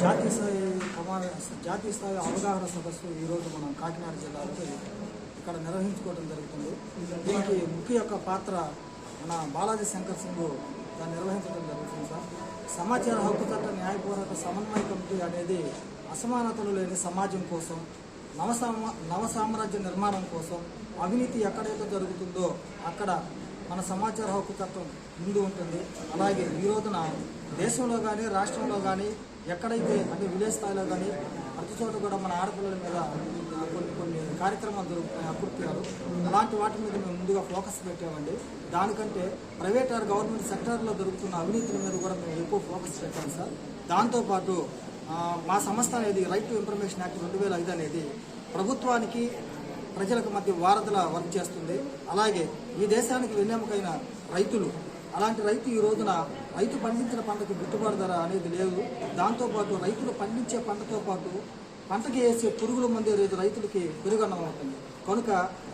జాతీయ స్థాయి అవగాహన సదస్సు ఈరోజు మనం కాకినాడ జిల్లాలో ఇక్కడ నిర్వహించుకోవడం జరుగుతుంది. దీనికి ముఖ్య పాత్ర మన బాలాజీ శంకర్ సింగ్ దాన్ని నిర్వహించడం జరుగుతుంది. సార్, సమాచార హక్కు చట్ట న్యాయ పోరాట సమన్వయ కమిటీ అనేది అసమానతలు లేని సమాజం కోసం, నవసామ్రాజ్య నిర్మాణం కోసం, అవినీతి ఎక్కడైతే జరుగుతుందో అక్కడ మన సమాచార హక్కు చట్టం ముందు ఉంటుంది. అలాగే ఈ రోజున దేశంలో కానీ రాష్ట్రంలో కానీ ఎక్కడైతే అంటే విలేజ్ స్థాయిలో కానీ ప్రతి చోట కూడా మన ఆడపిల్లల మీద కొన్ని కార్యక్రమాలు జరుగుతున్నాయి, అకృత్యాలు. అలాంటి వాటి మీద మేము ముందుగా ఫోకస్ పెట్టామండి. దానికంటే ప్రైవేట్ ఆర్ గవర్నమెంట్ సెక్టార్లో జరుగుతున్న అవినీతి మీద కూడా మేము ఎక్కువ ఫోకస్ పెట్టాము సార్. దాంతోపాటు మా సంస్థ అనేది రైట్ టు ఇన్ఫర్మేషన్ యాక్ట్ 2005 అనేది ప్రభుత్వానికి ప్రజలకు మధ్య వారధుల వర్క్ చేస్తుంది. అలాగే ఈ దేశానికి వెన్నెముకైన రైతులు, అలాంటి రైతు ఈ రోజున రైతు పండించిన పంటకు గిట్టుబాటు ధర అనేది లేదు. దాంతోపాటు రైతులు పండించే పంటతో పాటు పంటకి వేసే పురుగుల మందు రేటు రైతులకి పెరుగన్నం అవుతుంది. కనుక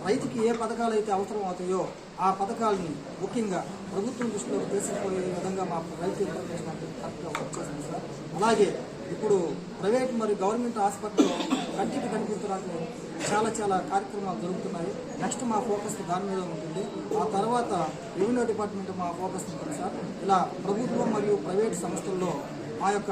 రైతుకి ఏ పథకాలు అయితే అవసరం అవుతాయో ఆ పథకాలని ముఖ్యంగా ప్రభుత్వం దృష్టిలోకి తీసుకుపోయే విధంగా మా రైతు ఇన్ఫర్మేషన్ కరెక్ట్గా వర్క్ చేస్తుంది సార్. అలాగే ఇప్పుడు ప్రైవేట్ మరియు గవర్నమెంట్ హాస్పిటల్లో కంటికి కనిపించడానికి చాలా కార్యక్రమాలు జరుగుతున్నాయి. నెక్స్ట్ మా ఫోకస్ దాని మీద ఉంటుంది. ఆ తర్వాత రెవెన్యూ డిపార్ట్మెంట్ మా ఫోకస్ ఉంటుంది సార్. ఇలా ప్రభుత్వం మరియు ప్రైవేట్ సంస్థల్లో మా యొక్క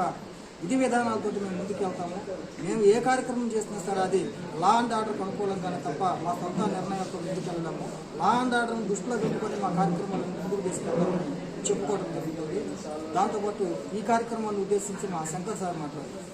విధి విధానాలతో మేము ముందుకెళ్తాము. మేము ఏ కార్యక్రమం చేస్తున్నా సరే అది లా అండ్ ఆర్డర్కి అనుకూలంగానే తప్ప మా సొంత నిర్ణయాలతో ముందుకెళ్ళడము, లా అండ్ ఆర్డర్ని దృష్టిలో పెట్టుకొని మా కార్యక్రమాలను ముందుకు తీసుకెళ్ళాలని చెప్పుకోవడం జరుగుతుంది. దాంతోపాటు ఈ కార్యక్రమాన్ని ఉద్దేశించి మా శంకర్ సార్ మాట్లాడారు.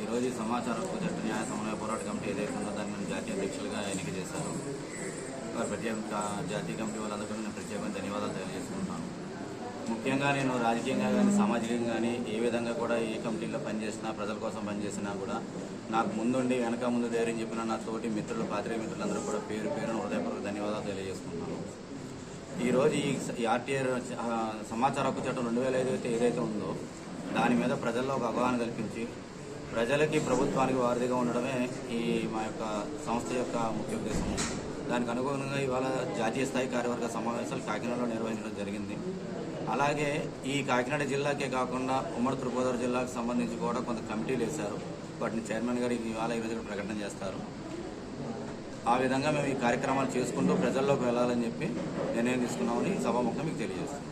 ఈరోజు సమాచార హక్కు చట్ట న్యాయ సమన్వయ పోరాట కమిటీ ఏదైతే ఉందో దాన్ని మనం జాతీయ అధ్యక్షులుగా ఎన్నిక చేశారు. వారి ప్రత్యేక జాతీయ కమిటీ వాళ్ళందరికీ నేను ప్రత్యేకంగా ధన్యవాదాలు తెలియజేసుకుంటున్నాను. ముఖ్యంగా నేను రాజకీయంగా కానీ సామాజికంగా కానీ ఏ విధంగా కూడా ఏ కమిటీలో పనిచేసినా, ప్రజల కోసం పనిచేసినా కూడా నాకు ముందుండి వెనక ముందు ధైర్యం చెప్పిన నా తోటి మిత్రులు, పాత్రికేయ మిత్రులందరూ కూడా పేరు హృదయపూర్వక ధన్యవాదాలు తెలియజేసుకుంటున్నాను. ఈరోజు ఈ ఆర్టీఆర్ సమాచార హక్కు చట్టం 2005 ఏదైతే ఉందో దాని మీద ప్రజల్లో ఒక అవగాహన కల్పించి ప్రజలకి ప్రభుత్వానికి వారధిగా ఉండడమే ఈ మా యొక్క సంస్థ యొక్క ముఖ్య ఉద్దేశం. దానికి అనుగుణంగా ఇవాళ జాతీయ స్థాయి కార్యవర్గ సమావేశాలు కాకినాడలో నిర్వహించడం జరిగింది. అలాగే ఈ కాకినాడ జిల్లాకే కాకుండా ఉమ్మడి తూర్పుగోదావరి జిల్లాకు సంబంధించి కూడా కొంత కమిటీలు వేశారు. వాటిని చైర్మన్ గారు ఇవాళ ఈరోజు ప్రకటన చేస్తారు. ఆ విధంగా మేము ఈ కార్యక్రమాలు చేసుకుంటూ ప్రజల్లోకి వెళ్ళాలని చెప్పి నిర్ణయం తీసుకున్నామని సభాముఖంగా మీకు తెలియజేస్తాం.